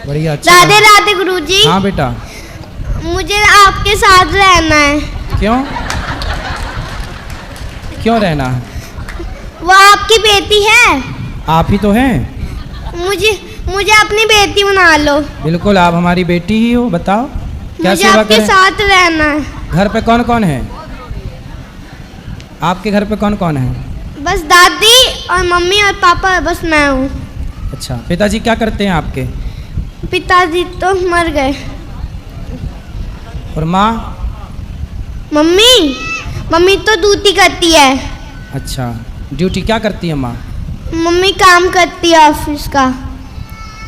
बढ़िया। अच्छा राधे राधे गुरुजी। हाँ बेटा। मुझे आपके साथ रहना है। क्यों क्यों रहना है? वो आपकी बेटी है। आप ही तो हैं। मुझे अपनी बेटी बना लो। बिल्कुल, आप हमारी बेटी ही हो। बताओ क्या मुझे सेवा आपके करें? साथ रहना है। घर पे कौन कौन है? आपके घर पे कौन कौन है? बस दादी और मम्मी और पापा, बस मैं हूँ। अच्छा, पिताजी क्या करते हैं आपके? पिताजी तो मर गए। और माँ? मम्मी तो ड्यूटी करती है। अच्छा, ड्यूटी क्या करती है माँ? मम्मी काम करती है ऑफिस का।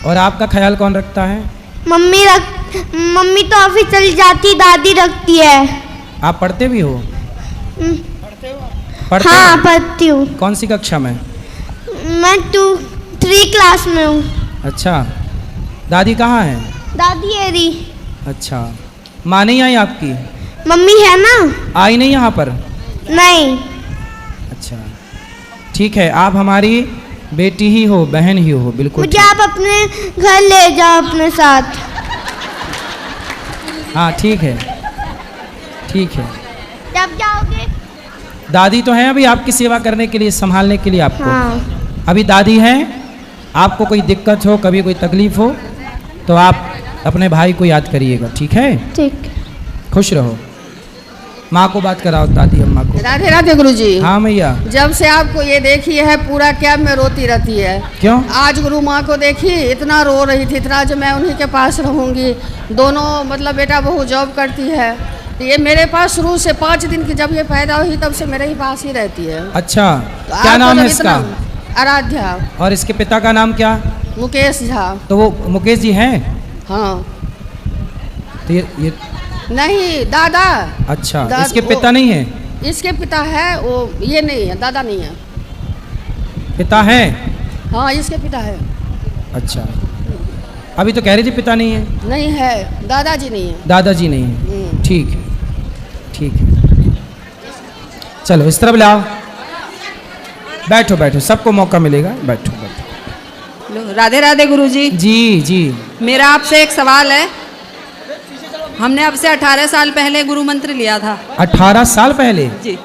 और आपका ख्याल कौन रखता है? मम्मी तो ऑफिस चली जाती, दादी रखती है। आप पढ़ते भी हो? पढ़ते हाँ हो? पढ़ती हूँ। कौन सी कक्षा में? मैं 3 क्लास में हूँ। अच्छा, दादी कहाँ है? दादी है री। अच्छा, माँ नहीं आई आपकी? मम्मी है ना। आई नहीं यहाँ पर? नहीं। अच्छा ठीक है, आप हमारी बेटी ही हो, बहन ही हो। बिल्कुल। मुझे आप अपने घर ले जाओ अपने साथ। हाँ ठीक है, ठीक है। जब जाओगे? दादी तो हैं अभी आपकी सेवा करने के लिए, संभालने के लिए आपको। हाँ। अभी दादी हैं। आपको कोई दिक्कत हो, कभी कोई तकलीफ हो तो आप अपने भाई को याद करिएगा, ठीक है? ठीक। खुश रहो। माँ को बात कराओ, दादी अम्मा को। राधे राधे गुरुजी। हाँ मैया। जब से आपको ये देखी है पूरा कैब में रोती रहती है। क्यों? आज गुरु माँ को देखी, इतना रो रही थी, इतना जो मैं उन्हीं के पास रहूँगी। दोनों मतलब बेटा बहू जॉब करती है, ये मेरे पास शुरू से 5 दिन की जब ये पैदा हुई तब से मेरे ही पास ही रहती है। अच्छा, तो क्या नाम है जब इसका? आराध्या। और इसके पिता का नाम क्या? मुकेश झा। तो वो मुकेश जी हैं? हाँ। तो ये नहीं, दादा। अच्छा, इसके पिता नहीं है? इसके पिता है, वो ये नहीं है, दादा नहीं है। पिता है? हाँ, इसके पिता है। अच्छा, अभी तो कह रही थी पिता नहीं है। नहीं है, दादाजी नहीं है। दादाजी नहीं है। ठीक है, ठीक है। चलो इस तरफ लाओ। बैठो बैठो, सबको मौका मिलेगा। बैठो बैठो। राधे राधे गुरुजी। जी जी। मेरा आपसे एक सवाल है। हमने अब से 18 साल पहले गुरु मंत्र लिया था। 18 साल पहले? जी।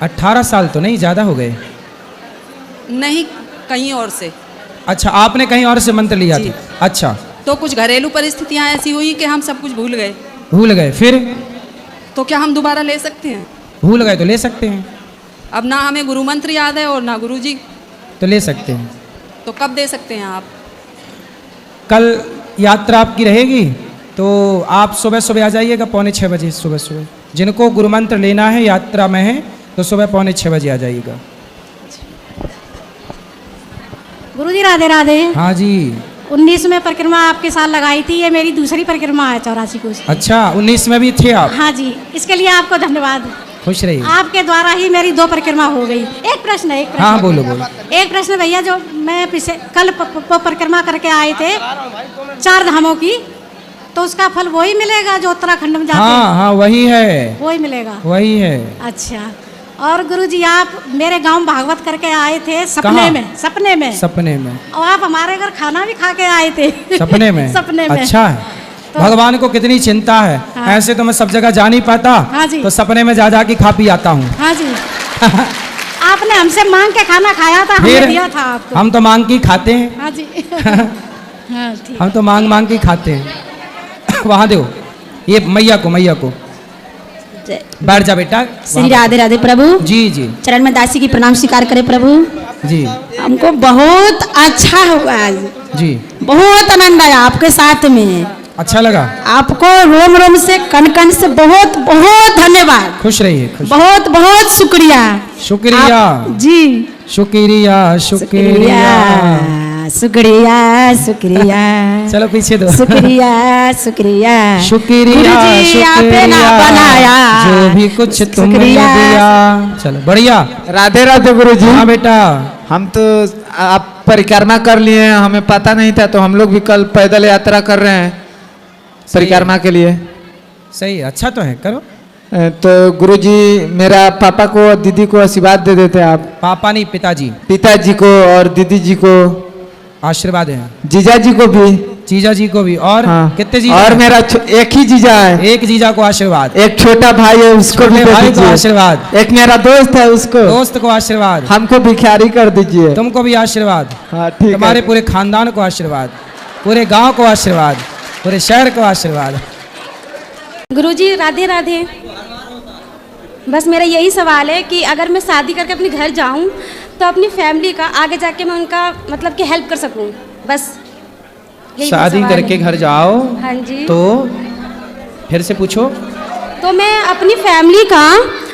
18 साल तो नहीं, ज़्यादा हो गए। नहीं, कहीं और से। अच्छा, आपने कहीं और से मंत्र लिया था? अच्छा। तो कुछ घरेलू परिस्थितियां ऐसी हुई कि हम सब कुछ भूल गए। भूल गए, फिर? तो क्या हम दोबारा ले सकते हैं? भूल गए तो ले सकते हैं। अब ना हमें गुरु मंत्र याद है और ना गुरुजी। तो ले सकते हैं। तो कब दे सकते हैं आप? कल यात्रा आपकी रहेगी तो आप सुबह सुबह आ जाइएगा, 5:45 बजे सुबह सुबह। जिनको गुरु मंत्र लेना है, यात्रा में है, तो सुबह 5:45 बजे आ जाइएगा। गुरुजी राधे राधे। हाँ जी। 19 में परिक्रमा आपके साथ लगाई थी, ये मेरी दूसरी परिक्रमा है 84 को। अच्छा, 19 में भी थे आप? हाँ जी, इसके लिए आपको धन्यवाद। खुश रहिए। आपके द्वारा ही मेरी 2 परिक्रमा हो गई। एक प्रश्न। हाँ बोलो बोलो। एक प्रश्न भैया, जो मैं कल परिक्रमा करके आए थे 4 धामों की, तो उसका फल वही मिलेगा जो उत्तराखंड में जाते हैं? हाँ हाँ, वही है। वही मिलेगा? वही है। अच्छा। और गुरुजी आप मेरे गांव भागवत करके आए थे सपने में। सपने में? सपने में। और आप हमारे घर खाना भी खा के आए थे। सपने में? सपने में। अच्छा है। तो भगवान को कितनी चिंता है। हाँ। ऐसे तो मैं सब जगह जा नहीं पाता। हाँ जी। तो सपने में जा जा के खा पी आता हूँ। हाँ जी। आपने हमसे मांग के खाना खाया था, हमने दिया था आपको। हम तो मांग के खाते हैं। हाँ जी। हाँ ठीक। हम तो मांग मांग के खाते हैं। वहाँ दो ये मैया को। बैठ जा बेटा। श्री राधे राधे प्रभु। जी जी। चरण में दासी की प्रणाम स्वीकार करे प्रभु जी। हमको बहुत अच्छा हुआ आज जी। बहुत आनंद आया आपके साथ में। अच्छा लगा आपको रोम रोम से कन कन से बहुत बहुत धन्यवाद। खुश रहिए। खुश। बहुत बहुत शुक्रिया। शुक्रिया जी। शुक्रिया शुक्रिया शुक्रिया शुक्रिया। चलो पीछे दो। शुक्रिया शुक्रिया शुक्रिया शुक्रिया बनाया जो भी कुछ तुमने दिया। चलो बढ़िया। राधे राधे गुरुजी। हाँ बेटा। हम तो आप परिक्रमा कर लिए हैं, हमें पता नहीं था, तो हम लोग भी कल पैदल यात्रा कर रहे हैं परिक्रमा के लिए। सही, अच्छा तो है, करो। तो गुरुजी मेरा पापा को और दीदी को आशीर्वाद दे देते आप। पापा नहीं, पिताजी। पिताजी को और दीदी जी को आशीर्वाद है। जीजा जी को भी। जीजा जी को भी। और हाँ। कितने जीजा और हैं? मेरा एक ही जीजा है, एक जीजा को आशीर्वाद, एक छोटा भाई है उसको भी छोटे दे भाई को दीजिए, आशीर्वाद, एक मेरा दोस्त है उसको, दोस्त को आशीर्वाद, हमको भिखारी कर दीजिए। तुमको भी आशीर्वाद, हाँ ठीक तुम्हारे है। पूरे खानदान को आशीर्वाद, पूरे गांव को आशीर्वाद, पूरे शहर को आशीर्वाद। गुरुजी राधे राधे। बस मेरा यही सवाल है कि अगर मैं शादी करके अपने घर जाऊं तो अपनी फैमिली का आगे जाके मैं उनका मतलब कि हेल्प कर सकूं, बस यही मेरा शादी सवाल करके है। घर जाओ हाँ जी, तो फिर से पूछो। तो मैं अपनी फैमिली का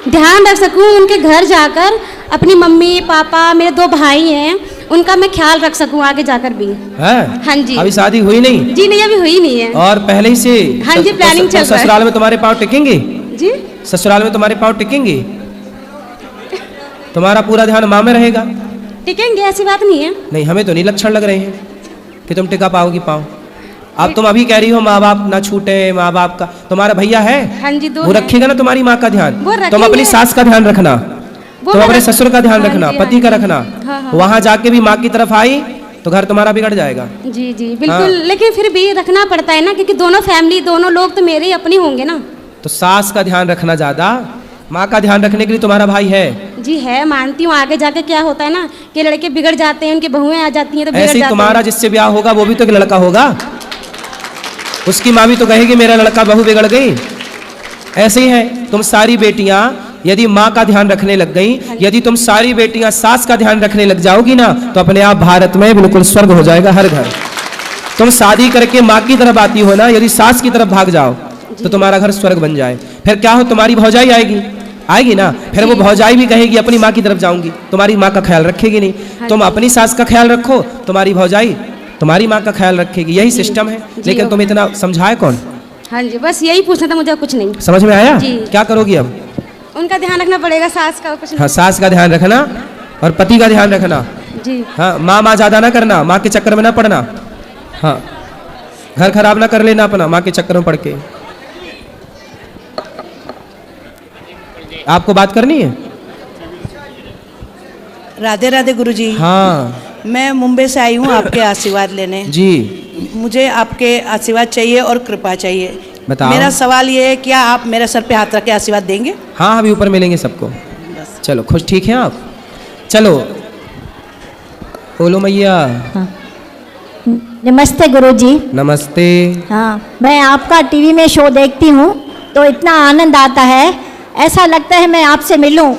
ध्यान रख सकूं, उनके घर जाकर अपनी मम्मी पापा मेरे 2 भाई हैं उनका मैं ख्याल रख सकूं आगे जाकर भी। है? हाँ जी। अभी शादी हुई नहीं? जी नहीं, अभी हुई नहीं है। और पहले ही से हाँ जी, प्लानिंग चल रहा है। ससुराल में तुम्हारे पाँव टिकेंगे? जी ससुराल में तुम्हारे पाँव टिकेंगे? तुम्हारा पूरा ध्यान माँ में रहेगा? टिकेंगे, ऐसी बात नहीं है। नहीं, हमें तो नहीं लक्षण लग रहे हैं कि तुम टिका पाओगी पाँव। अब तुम अभी कह रही हो माँ बाप ना छूटे, माँ बाप का, तुम्हारा भैया है? हाँ जी, 2 वो हैं। रखेगा ना तुम्हारी माँ का ध्यान? वो तुम रखेंगे। अपनी सास का ध्यान रखना, वो तुम मैं अपने रख- ससुर का ध्यान हाँ रखना, जी, पति का हाँ जी। रखना। हाँ, हाँ। वहां जाके भी माँ की तरफ आई तो घर तुम्हारा बिगड़ जाएगा। जी जी बिल्कुल, हाँ। लेकिन फिर भी रखना पड़ता है ना, क्योंकि दोनों फैमिली, दोनों लोग तो मेरे ही अपने होंगे ना। तो सास का ध्यान रखना ज्यादा, माँ का ध्यान रखने के लिए तुम्हारा भाई है। जी है, मानती हूँ। आगे जाके क्या होता है ना कि लड़के बिगड़ जाते हैं, उनकी बहुएं आ जाती हैं तो बिगड़ ऐसे ही जाते तुम्हारा हैं। जिससे ब्याह होगा वो भी तो एक लड़का होगा, उसकी माँ भी तो कहेगी मेरा लड़का बहू बिगड़ गई। ऐसे ही है, तुम सारी बेटियां यदि माँ का ध्यान रखने लग गई, यदि तुम सारी बेटियां सास का ध्यान रखने लग जाओगी ना, तो अपने आप भारत में बिल्कुल स्वर्ग हो जाएगा हर घर। तुम शादी करके माँ की तरफ आती हो ना, यदि सास की तरफ भाग जाओ तो तुम्हारा घर स्वर्ग बन जाए। फिर क्या हो, तुम्हारी भौजाई आएगी ना, फिर वो भौजाई भी कहेगी अपनी माँ की तरफ जाऊंगी, तुम्हारी माँ का ख्याल रखेगी नहीं। तुम अपनी सास का ख्याल रखो, तुम्हारी भौजाई तुम्हारी माँ का ख्याल रखेगी। यही सिस्टम है। लेकिन तुम इतना समझाए कौन? हाँ जी, बस यही पूछना था मुझे, कुछ नहीं। समझ में आया? जी। क्या करोगी अब? उनका ध्यान रखना पड़ेगा, सास का, कुछ हाँ, सास का ध्यान रखना और पति का ध्यान रखना। नहीं। जी हाँ, माँ ज्यादा ना करना, माँ के चक्कर में ना पड़ना। हाँ, घर खराब ना कर लेना अपना माँ के चक्कर में पड़ के। आपको बात करनी है? राधे राधे गुरुजी। हाँ मैं मुंबई से आई हूँ आपके आशीर्वाद लेने। जी, मुझे आपके आशीर्वाद चाहिए और कृपा चाहिए। बताओ। मेरा सवाल ये है, क्या आप मेरे सर पे हाथ रख के आशीर्वाद देंगे? हाँ, अभी ऊपर मिलेंगे सबको। चलो, खुश ठीक है आप? चलो, बोलो मैया। नमस्ते गुरुजी। नमस्ते। हाँ, मैं आपका टीवी में शो देखती हूँ तो इतना आनंद आता है, ऐसा लगता है मैं आपसे मिलूं,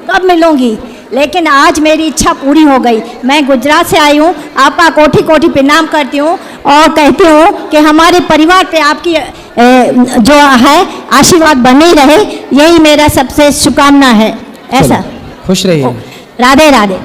कब मिलूंगी, लेकिन आज मेरी इच्छा पूरी हो गई। मैं गुजरात से आई हूँ, आपका कोटि कोटि प्रणाम करती हूँ और कहती हूँ कि हमारे परिवार पे आपकी जो है आशीर्वाद बने रहे, यही मेरा सबसे शुभकामना है। ऐसा खुश रहिए। राधे राधे।